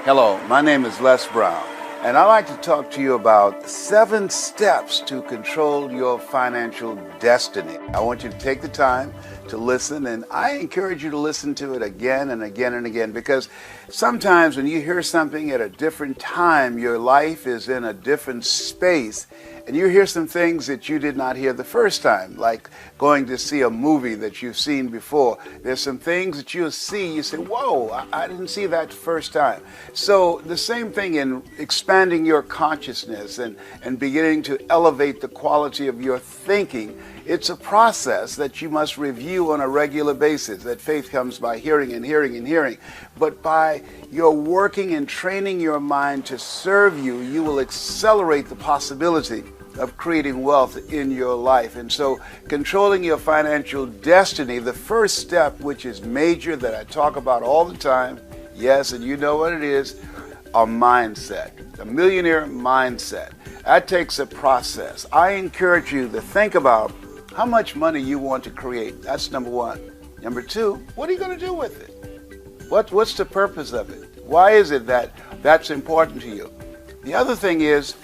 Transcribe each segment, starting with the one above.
Hello, my name is Les Brown, and I'd like to talk to you about 7 steps to control your financial destiny. I want you to take the time to listen, and I encourage you to listen to it again and again and again, because sometimes when you hear something at a different time, your life is in a different space, and you hear some things that you did not hear the first time, like going to see a movie that you've seen before. There's some things that you'll see, you say, whoa, I didn't see that the first time. So the same thing in expanding your consciousness and beginning to elevate the quality of your thinking. It's a process that you must review on a regular basis. That faith comes by hearing and hearing and hearing. But by your working and training your mind to serve you, you will accelerate the possibility of creating wealth in your life. And so controlling your financial destiny, the first step, which is major, that I talk about all the time, yes, and you know what it is, a mindset, a millionaire mindset. That takes a process. I encourage you to think about how much money you want to create. That's number one. Number two, what are you going to do with it? What's the purpose of it? Why is it that that's important to you? The other thing is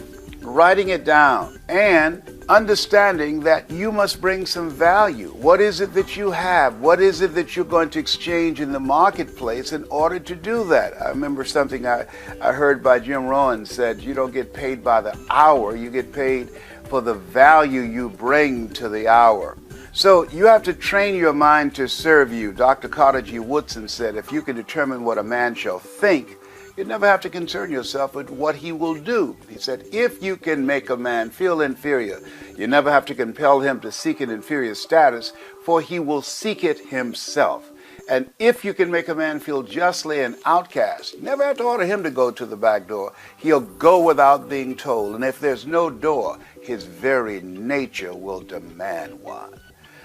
writing it down and understanding that you must bring some value. What is it that you have? What is it that you're going to exchange in the marketplace in order to do that? I remember something I heard by Jim Rohn said, you don't get paid by the hour, you get paid for the value you bring to the hour. So you have to train your mind to serve you. Dr. Carter G. Woodson said, if you can determine what a man shall think, you never have to concern yourself with what he will do. He said, if you can make a man feel inferior, you never have to compel him to seek an inferior status, for he will seek it himself. And if you can make a man feel justly an outcast, you never have to order him to go to the back door. He'll go without being told. And if there's no door, his very nature will demand one.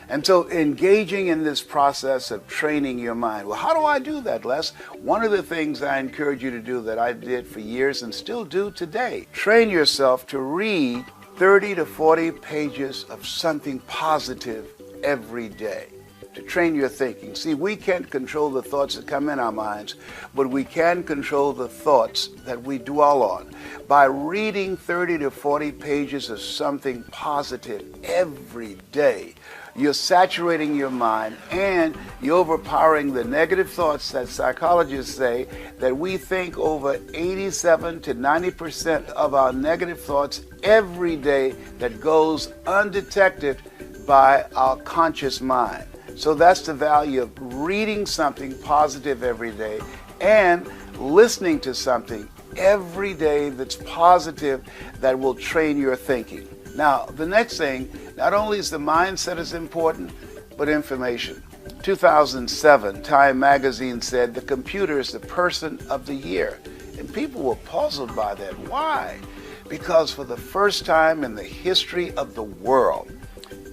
And so engaging in this process of training your mind. Well, how do I do that, Les? One of the things I encourage you to do that I did for years and still do today, train yourself to read 30 to 40 pages of something positive every day, to train your thinking. See, we can't control the thoughts that come in our minds, but we can control the thoughts that we dwell on. By reading 30 to 40 pages of something positive every day, you're saturating your mind and you're overpowering the negative thoughts that psychologists say that we think over 87 to 90% of our negative thoughts every day that goes undetected by our conscious mind. So that's the value of reading something positive every day and listening to something every day that's positive that will train your thinking. Now, the next thing, not only is the mindset as important, but information. 2007, Time magazine said the computer is the person of the year. And people were puzzled by that. Why? Because for the first time in the history of the world,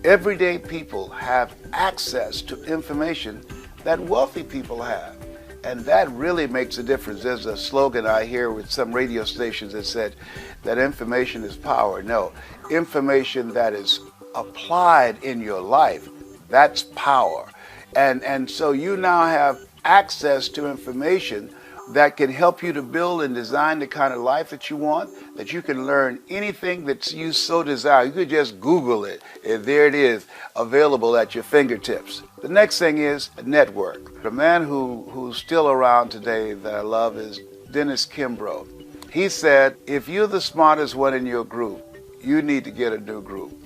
everyday people have access to information that wealthy people have. And that really makes a difference. There's a slogan I hear with some radio stations that said that information is power. No, information that is applied in your life, that's power. And so you now have access to information that can help you to build and design the kind of life that you want, that you can learn anything that you so desire. You could just Google it, and there it is, available at your fingertips. The next thing is a network. The man who's still around today that I love is Dennis Kimbrough. He said, if you're the smartest one in your group, you need to get a new group.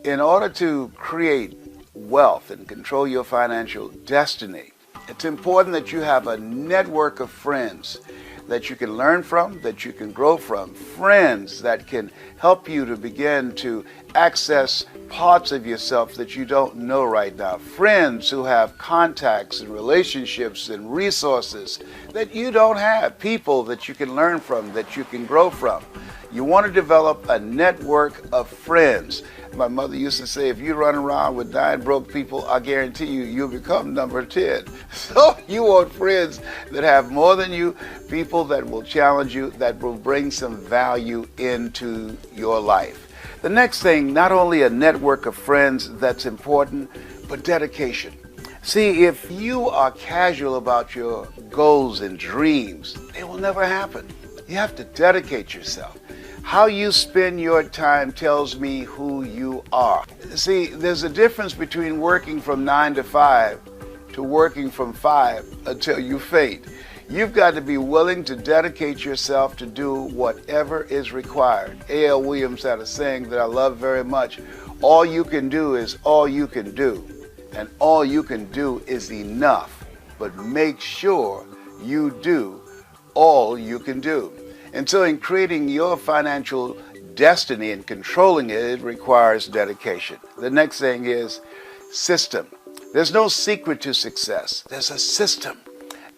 In order to create wealth and control your financial destiny, it's important that you have a network of friends that you can learn from, that you can grow from, friends that can help you to begin to access parts of yourself that you don't know right now, friends who have contacts and relationships and resources that you don't have, people that you can learn from, that you can grow from. You want to develop a network of friends. My mother used to say, if you run around with 9 broke people, I guarantee you, you'll become number 10. So you want friends that have more than you, people that will challenge you, that will bring some value into your life. The next thing, not only a network of friends that's important, but dedication. See, if you are casual about your goals and dreams, they will never happen. You have to dedicate yourself. How you spend your time tells me who you are. See, there's a difference between working from 9 to 5 to working from 5 until you faint. You've got to be willing to dedicate yourself to do whatever is required. A.L. Williams had a saying that I love very much. All you can do is all you can do. And all you can do is enough. But make sure you do all you can do. And so in creating your financial destiny and controlling it, it requires dedication. The next thing is system. There's no secret to success. There's a system.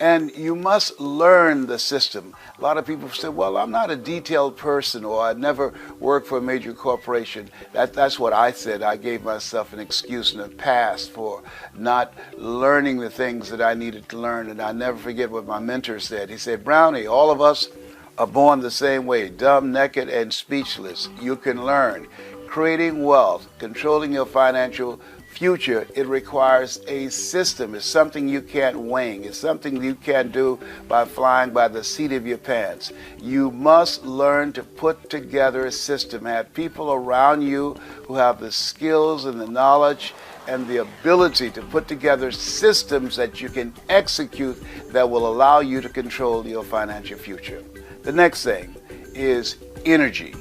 And you must learn the system. A lot of people say, well, I'm not a detailed person, or I never worked for a major corporation. That's what I said. I gave myself an excuse in the past for not learning the things that I needed to learn. And I never forget what my mentor said. He said, Brownie, all of us are born the same way, dumb, naked, and speechless. You can learn. Creating wealth, controlling your financial future, it requires a system. It's something you can't wing. It's something you can't do by flying by the seat of your pants. You must learn to put together a system. Have people around you who have the skills and the knowledge and the ability to put together systems that you can execute that will allow you to control your financial future. The next thing is energy.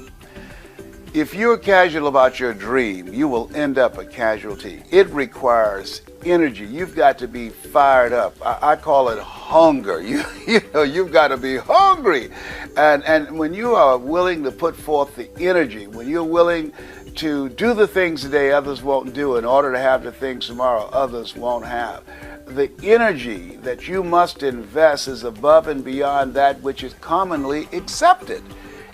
If you're casual about your dream, you will end up a casualty. It requires energy. You've got to be fired up. I call it hunger. You've got to be hungry. And when you are willing to put forth the energy, when you're willing to do the things today others won't do in order to have the things tomorrow others won't have, the energy that you must invest is above and beyond that which is commonly accepted.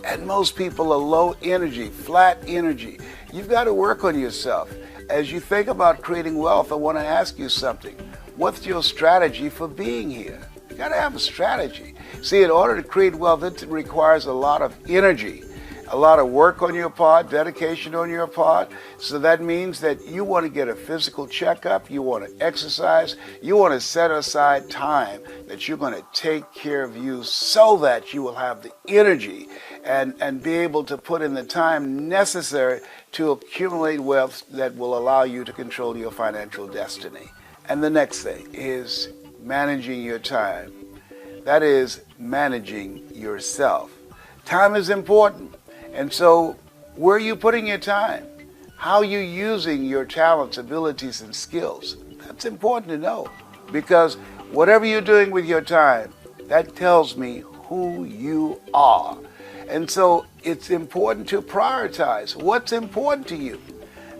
And most people are low energy, flat energy. You've got to work on yourself. As you think about creating wealth, I want to ask you something. What's your strategy for being here? You got to have a strategy. See, in order to create wealth, it requires a lot of energy, a lot of work on your part, dedication on your part. So that means that you want to get a physical checkup, you want to exercise, you want to set aside time that you're going to take care of you so that you will have the energy and be able to put in the time necessary to accumulate wealth that will allow you to control your financial destiny. And the next thing is managing your time. That is managing yourself. Time is important. And so where are you putting your time? How are you using your talents, abilities, and skills? That's important to know, because whatever you're doing with your time, that tells me who you are. And so it's important to prioritize what's important to you.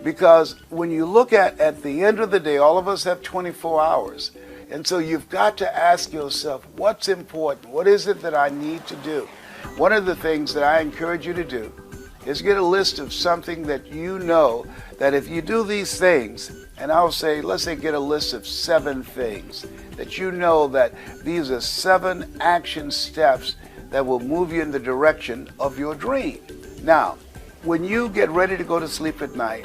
Because when you look at the end of the day, all of us have 24 hours. And so you've got to ask yourself, what's important? What is it that I need to do? One of the things that I encourage you to do is get a list of something that you know that if you do these things, and I'll say, let's say get a list of 7 things that you know that these are 7 action steps that will move you in the direction of your dream. Now, when you get ready to go to sleep at night,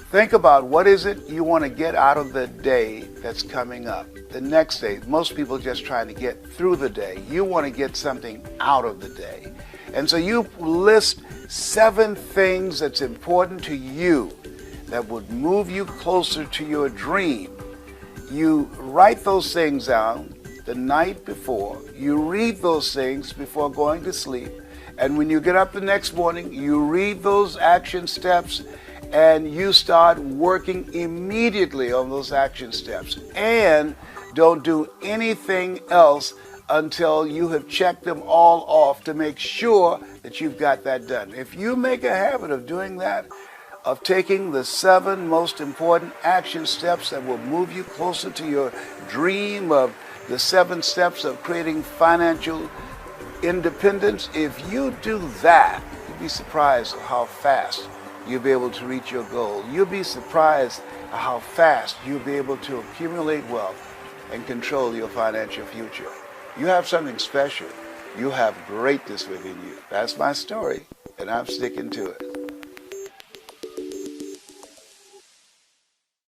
think about what is it you want to get out of the day that's coming up. The next day, most people are just trying to get through the day. You want to get something out of the day. And so you list 7 things that's important to you that would move you closer to your dream. You write those things down the night before. You read those things before going to sleep. And when you get up the next morning, you read those action steps and you start working immediately on those action steps. And don't do anything else until you have checked them all off to make sure that you've got that done. If you make a habit of doing that, of taking the 7 most important action steps that will move you closer to your dream, of the 7 steps of creating financial independence, if you do that, you'll be surprised how fast you'll be able to reach your goal. You'll be surprised how fast you'll be able to accumulate wealth and control your financial future. You have something special. You have greatness within you. That's my story, and I'm sticking to it.